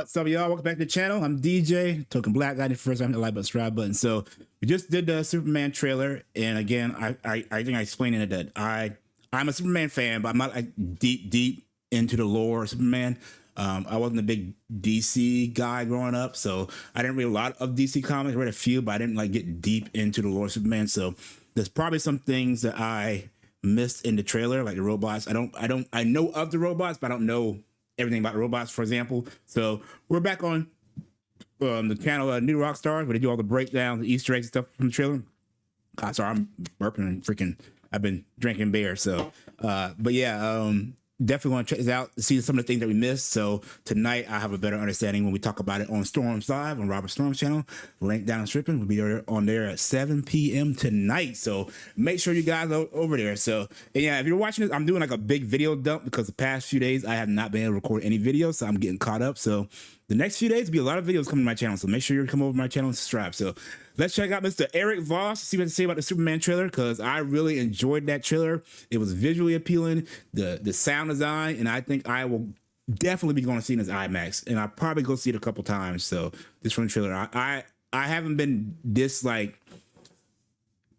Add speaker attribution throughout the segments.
Speaker 1: What's up, y'all? Welcome back to the channel. I'm DJ, token black guy. The first time hit the like button, subscribe button. So we just did the Superman trailer, and again, I think I explained in it that I'm a Superman fan, but I'm not like deep into the lore of Superman. I wasn't a big DC guy growing up, so I didn't read a lot of DC comics. I read a few, but I didn't like get deep into the lore of Superman. So there's probably some things that I missed in the trailer, like the robots. I know of the robots, but I don't know everything about the robots, for example. So we're back on the channel New Rock Stars, where they do all the breakdowns, the Easter eggs and stuff from the trailer. God, sorry, I'm burping and freaking. I've been drinking beer, so but yeah, definitely want to check this out, see some of the things that we missed. So tonight I have a better understanding when we talk about it on Storm's Live on Robert Storm's channel. Link down in the description. We'll be on there at 7 p.m. tonight. So make sure you guys are over there. So and yeah, if you're watching this, I'm doing like a big video dump because the past few days I have not been able to record any videos, so I'm getting caught up. So the next few days will be a lot of videos coming to my channel. So make sure you come over to my channel and subscribe. So let's check out Mr. Eric Voss, see what to say about the Superman trailer, because I really enjoyed that trailer. It was visually appealing, the sound design, and I think I will definitely be going to see it in IMAX, and I'll probably go see it a couple times. So this from the trailer, I haven't been this like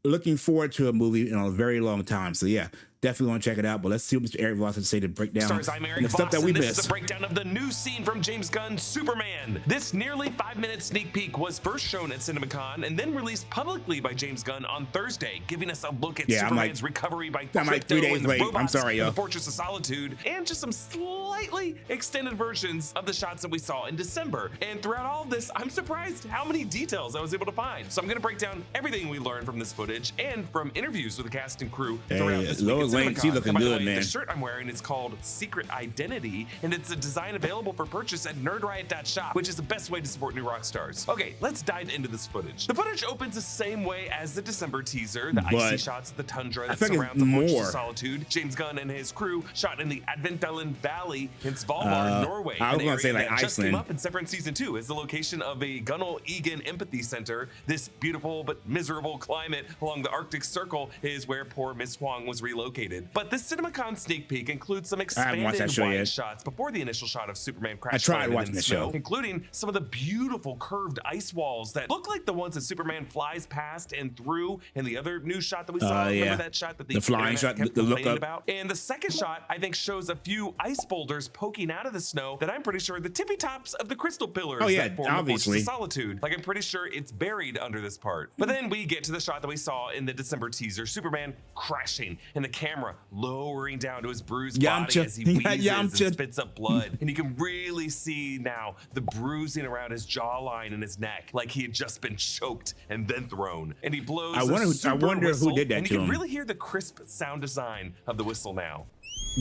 Speaker 1: looking forward to a movie in a very long time. So yeah, definitely want to check it out. But let's see what Mr. Eric Voss has to say to break down the stuff that we missed.
Speaker 2: This is a breakdown of the new scene from James Gunn's Superman. This nearly 5-minute sneak peek was first shown at CinemaCon and then released publicly by James Gunn on Thursday, giving us a look at Superman's recovery by Crypto,
Speaker 1: like 3 days
Speaker 2: and the
Speaker 1: late.
Speaker 2: robots
Speaker 1: I'm sorry, yo.
Speaker 2: in the Fortress of Solitude, and just some slightly extended versions of the shots that we saw in December. And throughout all of this, I'm surprised how many details I was able to find. So I'm going to break down everything we learned from this footage and from interviews with the cast and crew throughout this week at CinemaCon.
Speaker 1: Looking good, man.
Speaker 2: The shirt I'm wearing is called Secret Identity, and it's a design available for purchase at nerdriot.shop, which is the best way to support new rock stars. Okay, let's dive into this footage. The footage opens the same way as the December teaser, the icy shots of the tundra that surrounds the Fortress of Solitude. James Gunn and his crew shot in the Adventdalen Valley in Svalbard, Norway.
Speaker 1: I was going to say like
Speaker 2: Iceland. Just came up in Severance Season 2 as the location of a Gunnel Egan Empathy Center. This beautiful but miserable climate along the Arctic Circle is where poor Miss Huang was relocated. But this CinemaCon sneak peek includes some expanded wide shots before the initial shot of Superman crash landing in the snow, including some of the beautiful curved ice walls that look like the ones that Superman flies past and through in the other new shot that we saw. Remember that shot that the flying shot kept complaining about? And the second shot, I think, shows a few ice boulders poking out of the snow that I'm pretty sure are the tippy tops of the crystal pillars that form the Fortress of Solitude. Like, I'm pretty sure it's buried under this part. But then we get to the shot that we saw in the December teaser, Superman crashing and the camera lowering down to his bruised body as he wheezes and spits up blood. And you can really see now the bruising around his jawline and his neck, like he had just been choked and then thrown. And he blows I wonder who did that and you can really hear the crisp sound design of the whistle now.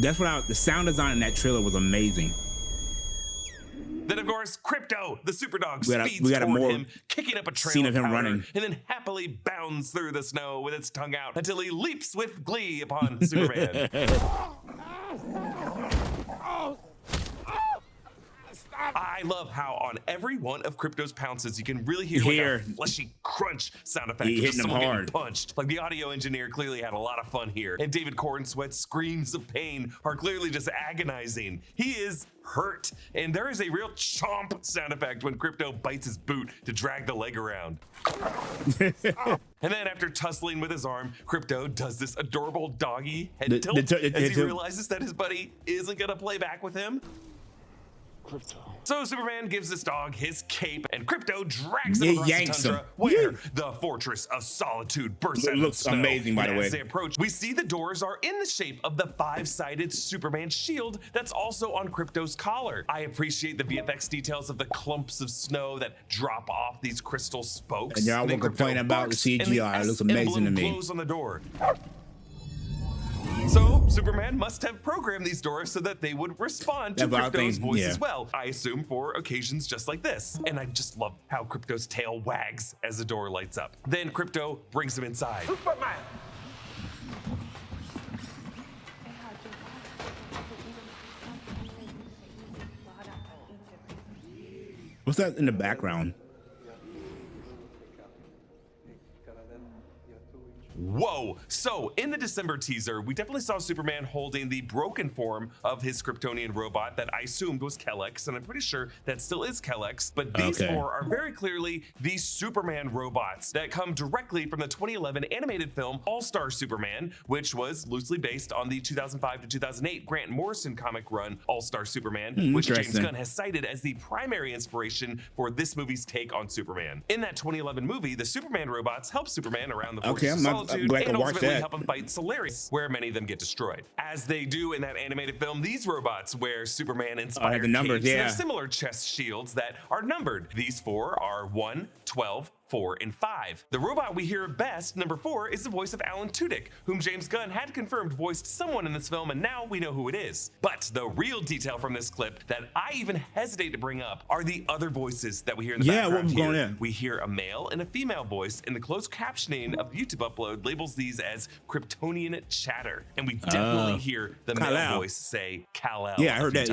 Speaker 1: That's what the sound design in that trailer was amazing.
Speaker 2: Then, of course, Crypto, the superdog, speeds toward him, kicking up a trail of powder, and then happily bounds through the snow with its tongue out until he leaps with glee upon Superman. I love how on every one of Crypto's pounces, you can really hear like a fleshy crunch sound effect.
Speaker 1: He hitting him hard.
Speaker 2: Punched. Like the audio engineer clearly had a lot of fun here. And David Cornsweat's screams of pain are clearly just agonizing. He is hurt. And there is a real chomp sound effect when Crypto bites his boot to drag the leg around. And then after tussling with his arm, Crypto does this adorable doggy head tilt as he realizes that his buddy isn't gonna play back with him. So Superman gives this dog his cape, and Crypto drags him across the tundra, where the Fortress of Solitude bursts out of the snow. Amazing, by the way. As they approach, we see the doors are in the shape of the 5-sided Superman shield that's also on Crypto's collar. I appreciate the VFX details of the clumps of snow that drop off these crystal spokes.
Speaker 1: And y'all won't complain about the CGI. It looks amazing to me.
Speaker 2: Glows on the door. So Superman must have programmed these doors so that they would respond to Crypto's voice as well. I assume for occasions just like this. And I just love how Crypto's tail wags as the door lights up. Then Crypto brings him inside. Superman!
Speaker 1: What's that in the background?
Speaker 2: Whoa, so So in the December teaser, we definitely saw Superman holding the broken form of his Kryptonian robot that I assumed was Kellex, and I'm pretty sure that still is Kellex, but these four are very clearly the Superman robots that come directly from the 2011 animated film All-Star Superman, which was loosely based on the 2005 to 2008 Grant Morrison comic run All-Star Superman, which James Gunn has cited as the primary inspiration for this movie's take on Superman. In that 2011 movie, the Superman robots help Superman around the Fortress of Solitude and ultimately help him fight Solaris, where many of them get destroyed. As they do in that animated film, these robots wear Superman-inspired capes and have similar chest shields that are numbered. These four are 1, 12, 4, and 5. The robot we hear best, number 4, is the voice of Alan Tudyk, whom James Gunn had confirmed voiced someone in this film, and now we know who it is. But the real detail from this clip that I even hesitate to bring up are the other voices that we hear in the background here. We hear a male and a female voice, and the closed captioning of the YouTube upload labels these as Kryptonian chatter. And we definitely hear the male voice say Kal-El.
Speaker 1: Yeah, I heard that,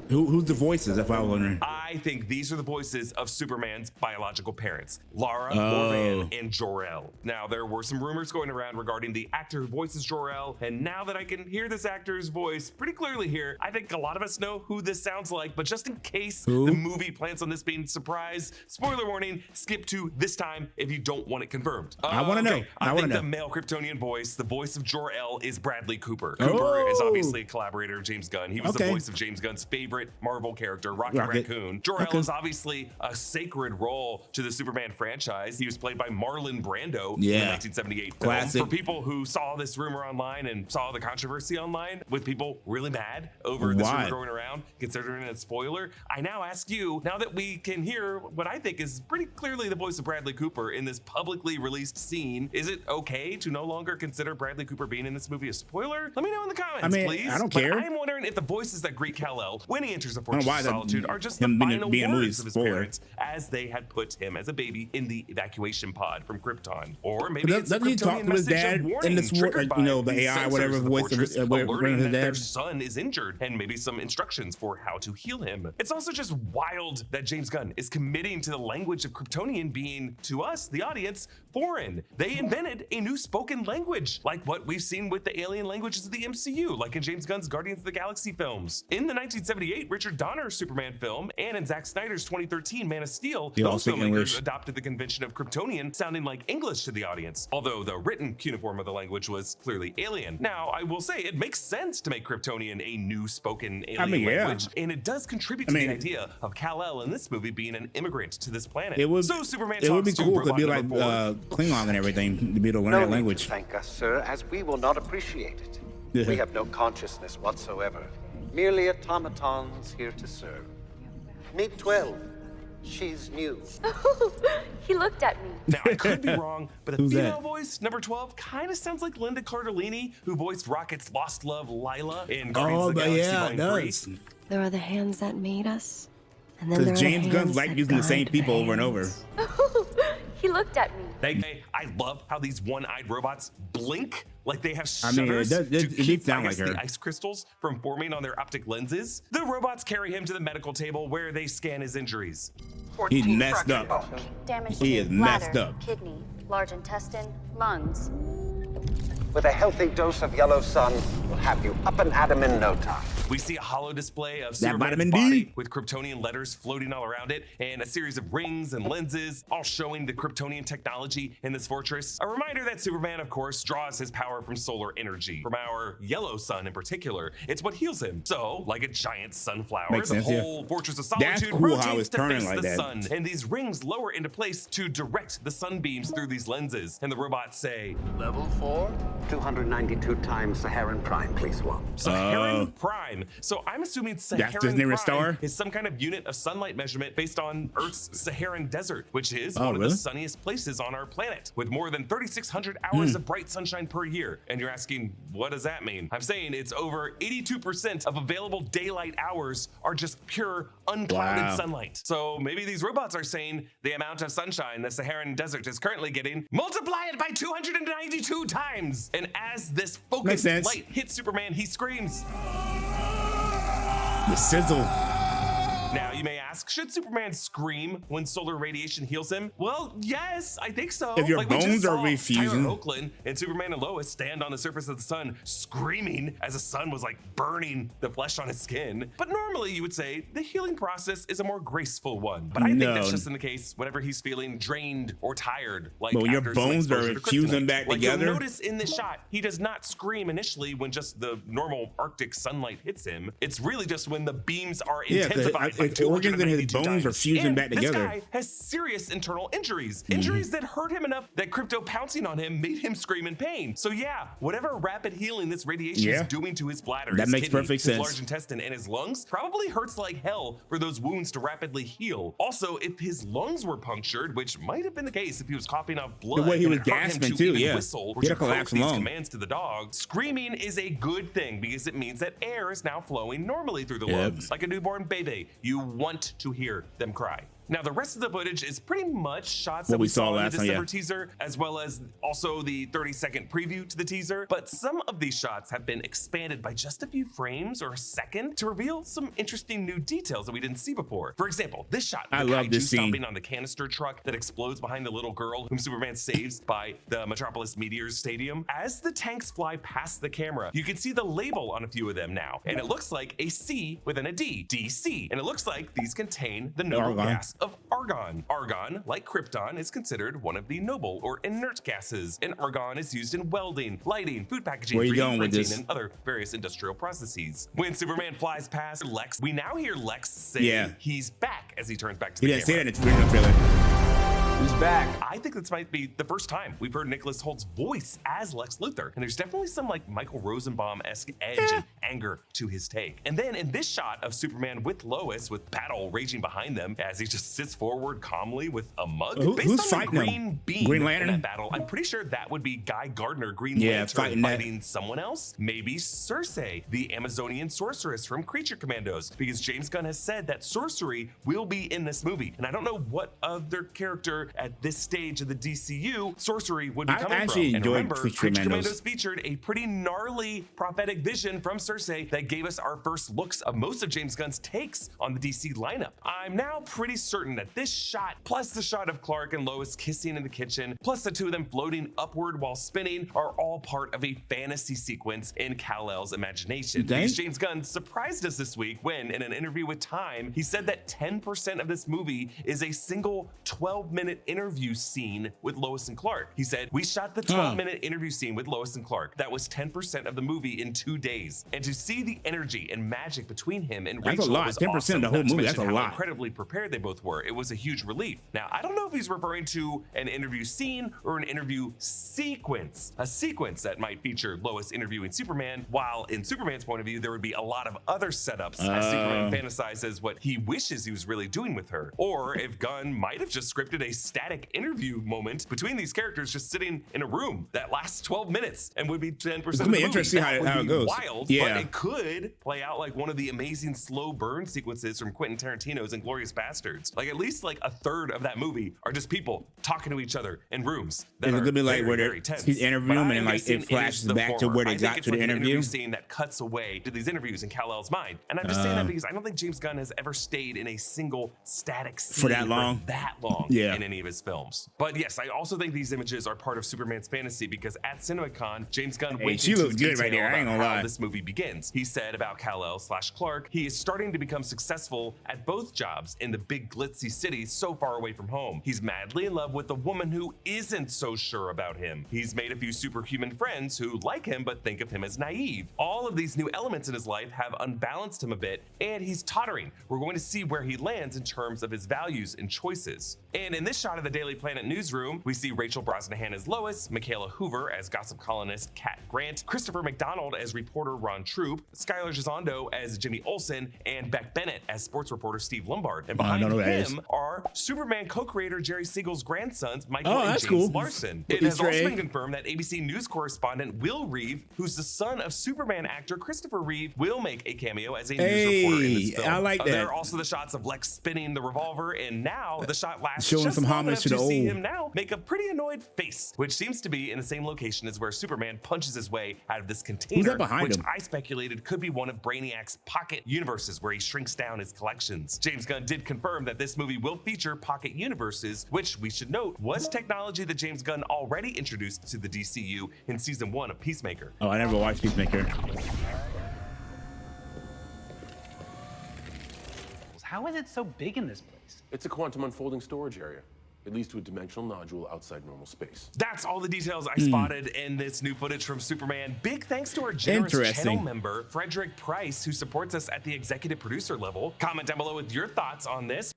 Speaker 1: Who's the voices, if I was wondering?
Speaker 2: I think these are the voices of Superman's biological parents, Lara, Morvan, and Jor-El. Now, there were some rumors going around regarding the actor who voices Jor-El, and now that I can hear this actor's voice pretty clearly here, I think a lot of us know who this sounds like, but just in case the movie plans on this being a surprise, spoiler warning, skip to this time if you don't want it confirmed.
Speaker 1: I want to know.
Speaker 2: I think the male Kryptonian voice, the voice of Jor-El, is Bradley Cooper. Cooper is obviously a collaborator of James Gunn. He was the voice of James Gunn's favorite Marvel character, Rocket Raccoon. Jor-El is obviously a sacred role to the Superman franchise. He was played by Marlon Brando in the 1978 film. For people who saw this rumor online and saw the controversy online, with people really mad over this rumor going around, considering it a spoiler, I now ask you, now that we can hear what I think is pretty clearly the voice of Bradley Cooper in this publicly released scene, is it okay to no longer consider Bradley Cooper being in this movie a spoiler? Let me know in the comments, please.
Speaker 1: I don't care.
Speaker 2: I'm wondering if the voices that greet Kal-El when he enters the Fortress of Solitude are just the final words of his parents as they had put him as a baby in the evacuation pod from Krypton. Or maybe it's a Kryptonian message of warning triggered by the AI, whatever voice alerting that their son is injured, and maybe some instructions for how to heal him. It's also just wild that James Gunn is committing to the language of Kryptonian being, to us, the audience, foreign. They invented a new spoken language, like what we've seen with the alien languages of the MCU, like in James Gunn's Guardians of the Galaxy films. In the 1978 Richard Donner Superman film, and in Zack Snyder's 2013 Man of Steel, those filmmakers adopted the convention of Kryptonian sounding like English to the audience, although the written cuneiform of the language was clearly alien. Now, I will say it makes sense to make Kryptonian a new spoken alien language, and it does contribute to the idea of Kal-El in this movie being an immigrant to this planet. It would
Speaker 1: be cool to be like Klingon and everything, to be able to learn that language.
Speaker 3: Thank us, sir, as we will not appreciate it. We have no consciousness whatsoever, merely automatons here to serve. Meet 12. She's new.
Speaker 4: He looked at me.
Speaker 2: Now, I could be wrong, but the female voice, number 12, kind of sounds like Linda Cardellini, who voiced Rocket's lost love, Lila, in Guardians of the Galaxy Volume 3.
Speaker 4: There are the hands that made us, and then there are
Speaker 1: James Gunn's like using the same people over and over.
Speaker 4: He looked at me.
Speaker 2: I love how these one-eyed robots blink like they have shutters to keep the ice crystals from forming on their optic lenses. The robots carry him to the medical table where they scan his injuries.
Speaker 1: He's messed up.
Speaker 4: Damage
Speaker 1: He is messed up.
Speaker 4: Kidney, large intestine, lungs.
Speaker 3: With a healthy dose of yellow sun, we'll have you up and at 'em in no time.
Speaker 2: We see a hollow display of Superman's body with Kryptonian letters floating all around it, and a series of rings and lenses, all showing the Kryptonian technology in this fortress. A reminder that Superman, of course, draws his power from solar energy, from our yellow sun in particular. It's what heals him. So, like a giant sunflower, the whole Fortress of Solitude rotates to face the sun, and these rings lower into place to direct the sunbeams through these lenses. And the robots say,
Speaker 3: Level 4? 292 times Saharan Prime, please swap.
Speaker 2: Saharan Prime. So I'm assuming Saharan Prime is some kind of unit of sunlight measurement based on Earth's Saharan desert, which is one of the sunniest places on our planet, with more than 3,600 hours of bright sunshine per year. And you're asking, what does that mean? I'm saying it's over 82% of available daylight hours are just pure, unclouded sunlight. So maybe these robots are saying the amount of sunshine the Saharan desert is currently getting, multiply it by 292 times. And as this focused light hits Superman, he screams.
Speaker 1: The sizzle.
Speaker 2: Now, you may ask, should Superman scream when solar radiation heals him? Well, yes, I think so.
Speaker 1: If your
Speaker 2: we just
Speaker 1: bones are
Speaker 2: saw
Speaker 1: refusing.
Speaker 2: Tyler Oakland and Superman and Lois stand on the surface of the sun screaming as the sun was like burning the flesh on his skin. But normally you would say the healing process is a more graceful one. But I think that's just in the case whenever he's feeling drained or tired. Like
Speaker 1: but when your
Speaker 2: after some
Speaker 1: bones
Speaker 2: exposure
Speaker 1: are
Speaker 2: to
Speaker 1: fusing
Speaker 2: kryptonite.
Speaker 1: back
Speaker 2: Like
Speaker 1: together.
Speaker 2: You'll notice in this shot, he does not scream initially when just the normal Arctic sunlight hits him. It's really just when the beams are intensified by
Speaker 1: the organs in his
Speaker 2: 292
Speaker 1: bones are
Speaker 2: times.
Speaker 1: fusing
Speaker 2: And
Speaker 1: back together.
Speaker 2: This guy has serious internal injuries. Injuries that hurt him enough that Crypto pouncing on him made him scream in pain. So yeah, whatever rapid healing this radiation is doing to his bladder,
Speaker 1: that
Speaker 2: his
Speaker 1: makes
Speaker 2: kidney,
Speaker 1: perfect
Speaker 2: his
Speaker 1: sense.
Speaker 2: large intestine, and his lungs probably hurts like hell for those wounds to rapidly heal. Also, if his lungs were punctured, which might have been the case if he was coughing up blood,
Speaker 1: The way he
Speaker 2: and
Speaker 1: was
Speaker 2: it hurt him
Speaker 1: gasping
Speaker 2: to
Speaker 1: too,
Speaker 2: even
Speaker 1: yeah.
Speaker 2: whistle or
Speaker 1: He
Speaker 2: to
Speaker 1: had a collapsed
Speaker 2: croak these
Speaker 1: lung.
Speaker 2: commands to the dog, screaming is a good thing because it means that air is now flowing normally through the
Speaker 1: Yep.
Speaker 2: lungs. Like a newborn baby, you want to hear them cry. Now, the rest of the footage is pretty much shots that we saw in the
Speaker 1: last time,
Speaker 2: December teaser, as well as also the 30-second preview to the teaser. But some of these shots have been expanded by just a few frames or a second to reveal some interesting new details that we didn't see before. For example, this shot,
Speaker 1: I
Speaker 2: the
Speaker 1: love
Speaker 2: kaiju
Speaker 1: this scene.
Speaker 2: stomping on the canister truck that explodes behind the little girl whom Superman saves by the Metropolis Meteors Stadium. As the tanks fly past the camera, you can see the label on a few of them now, and it looks like a C within a D, DC. And it looks like these contain the noble
Speaker 1: Argon.
Speaker 2: gas of argon. Argon, like krypton, is considered one of the noble or inert gases, and argon is used in welding, lighting, food packaging,
Speaker 1: Where you
Speaker 2: 3D
Speaker 1: going with
Speaker 2: printing,
Speaker 1: this?
Speaker 2: and other various industrial processes. When Superman flies past Lex, we now hear Lex say he's back as he turns back to
Speaker 1: He
Speaker 2: the
Speaker 1: didn't
Speaker 2: camera.
Speaker 1: say that in the original trailer.
Speaker 5: He's back.
Speaker 2: I think this might be the first time we've heard Nicholas Holt's voice as Lex Luthor, and there's definitely some like Michael Rosenbaum-esque edge and anger to his take. And then in this shot of Superman with Lois, with battle raging behind them as he just sits forward calmly with a mug, based
Speaker 1: who's
Speaker 2: on
Speaker 1: fighting
Speaker 2: the
Speaker 1: him?
Speaker 2: green beam
Speaker 1: Green
Speaker 2: in
Speaker 1: Lantern?
Speaker 2: that battle, I'm pretty sure that would be Guy Gardner, Green
Speaker 1: Yeah,
Speaker 2: Lantern,
Speaker 1: fighting that.
Speaker 2: someone else. Maybe Cersei, the Amazonian sorceress from Creature Commandos, because James Gunn has said that sorcery will be in this movie, and I don't know what other character at this stage of the DCU sorcery would be
Speaker 1: I
Speaker 2: coming
Speaker 1: actually
Speaker 2: from. And
Speaker 1: enjoyed
Speaker 2: remember,
Speaker 1: Creature
Speaker 2: Creature
Speaker 1: Commandos.
Speaker 2: Commandos featured a pretty gnarly prophetic vision from Cersei that gave us our first looks of most of James Gunn's takes on the DC lineup. I'm now pretty certain that this shot, plus the shot of Clark and Lois kissing in the kitchen, plus the two of them floating upward while spinning, are all part of a fantasy sequence in Kal-El's imagination. Because James Gunn surprised us this week when, in an interview with Time, he said that 10% of this movie is a single 12-minute interview scene with Lois and Clark. He said, we shot the 12-minute interview scene with Lois and Clark. That was 10% of the movie in 2 days. And to see the energy and magic between him and
Speaker 1: That's a
Speaker 2: Rachel
Speaker 1: lot.
Speaker 2: was
Speaker 1: 10%
Speaker 2: awesome.
Speaker 1: of the whole
Speaker 2: Not to
Speaker 1: movie,
Speaker 2: mention
Speaker 1: that's a
Speaker 2: how
Speaker 1: lot.
Speaker 2: incredibly prepared they both were. It was a huge relief. Now, I don't know if he's referring to an interview scene or an interview sequence. A sequence that might feature Lois interviewing Superman, while in Superman's point of view, there would be a lot of other setups as Superman fantasizes what he wishes he was really doing with her. Or if Gunn might have just scripted a static interview moment between these characters just sitting in a room that lasts 12 minutes and would be 10% of the movie.
Speaker 1: interesting
Speaker 2: That would
Speaker 1: how it
Speaker 2: be
Speaker 1: goes.
Speaker 2: Wild,
Speaker 1: Yeah.
Speaker 2: but it could play out like one of the amazing slow burn sequences from Quentin Tarantino's Inglourious Bastards. Like at least like a third of that movie are just people talking to each other in rooms. That
Speaker 1: Is it
Speaker 2: are
Speaker 1: gonna be like
Speaker 2: very,
Speaker 1: where
Speaker 2: very tense.
Speaker 1: he's interviewing
Speaker 2: But
Speaker 1: him
Speaker 2: I'm
Speaker 1: and like
Speaker 2: guessing
Speaker 1: it flashes
Speaker 2: is the
Speaker 1: back to where they
Speaker 2: I think
Speaker 1: got
Speaker 2: it's
Speaker 1: to the
Speaker 2: like an
Speaker 1: interview?
Speaker 2: scene that cuts away to these interviews in Kal-El's mind. And I'm just saying that because I don't think James Gunn has ever stayed in a single static scene
Speaker 1: For that long? Yeah.
Speaker 2: in any of his films. But yes, I also think these images are part of Superman's fantasy because at CinemaCon, James Gunn went
Speaker 1: she
Speaker 2: into
Speaker 1: looks good right
Speaker 2: detail
Speaker 1: there, I ain't
Speaker 2: about
Speaker 1: gonna
Speaker 2: how
Speaker 1: lie.
Speaker 2: this movie begins. He said about Kal-El/Clark, he is starting to become successful at both jobs in the big glitzy city so far away from home. He's madly in love with a woman who isn't so sure about him. He's made a few superhuman friends who like him but think of him as naive. All of these new elements in his life have unbalanced him a bit, and he's tottering. We're going to see where he lands in terms of his values and choices. And in this shot of the Daily Planet newsroom, we see Rachel Brosnahan as Lois, Michaela Hoover as gossip columnist Kat Grant, Christopher McDonald as reporter Ron Troop, Skylar Gisondo as Jimmy Olsen, and Beck Bennett as sports reporter Steve Lombard. And behind
Speaker 1: know who that is.
Speaker 2: him are Superman co-creator Jerry Siegel's grandsons, Michael
Speaker 1: Oh,
Speaker 2: and
Speaker 1: that's
Speaker 2: James
Speaker 1: cool.
Speaker 2: Larson.
Speaker 1: Well,
Speaker 2: It has
Speaker 1: Easter
Speaker 2: also
Speaker 1: egg.
Speaker 2: been confirmed that ABC News correspondent Will Reeve, who's the son of Superman actor Christopher Reeve, will make a cameo as a news reporter in this film.
Speaker 1: I like
Speaker 2: There
Speaker 1: that.
Speaker 2: are also the shots of Lex spinning the revolver, and now the shot lasts
Speaker 1: Showing
Speaker 2: just
Speaker 1: some
Speaker 2: a
Speaker 1: homage to the
Speaker 2: see
Speaker 1: old.
Speaker 2: him now make a pretty annoyed face, which seems to be in the same location as where Superman punches his way out of this container,
Speaker 1: behind
Speaker 2: which
Speaker 1: him?
Speaker 2: I speculated could be one of Brainiac's pocket universes where he shrinks down his collections. James Gunn did confirm that this movie will feature pocket universes, which we should note was technology that James Gunn already introduced to the DCU in season 1 of Peacemaker.
Speaker 1: Oh, I never watched Peacemaker.
Speaker 5: How is it so big in this place?
Speaker 6: It's a quantum unfolding storage area. It leads to a dimensional nodule outside normal space.
Speaker 2: That's all the details I spotted in this new footage from Superman. Big thanks to our generous channel member, Frederick Price, who supports us at the executive producer level. Comment down below with your thoughts on this.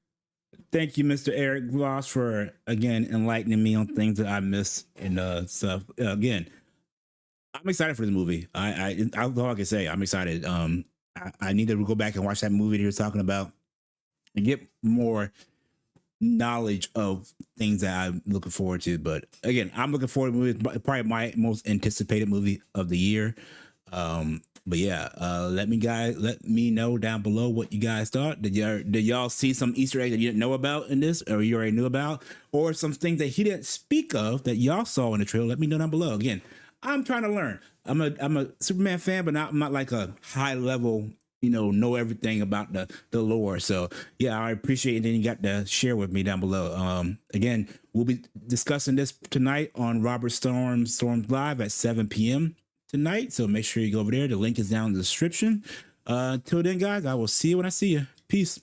Speaker 1: Thank you, Mr. Eric Gloss, for again enlightening me on things that I missed and stuff. Again, I'm excited for this movie. All I can say, I'm excited. I need to go back and watch that movie that you're talking about and get more knowledge of things that I'm looking forward to. But again, I'm looking forward to the movie. It's probably my most anticipated movie of the year. But yeah, let me know down below what you guys thought. Did y'all see some Easter eggs that you didn't know about in this, or you already knew about, or some things that he didn't speak of that y'all saw in the trailer? Let me know down below. Again, I'm trying to learn. I'm a Superman fan, but I'm not like a high level, know everything about the lore. So yeah, I appreciate it. And you got to share with me down below. Again, we'll be discussing this tonight on Robert Storm's Live at 7 p.m. tonight. So make sure you go over there. The link is down in the description. Till then, guys, I will see you when I see you. Peace.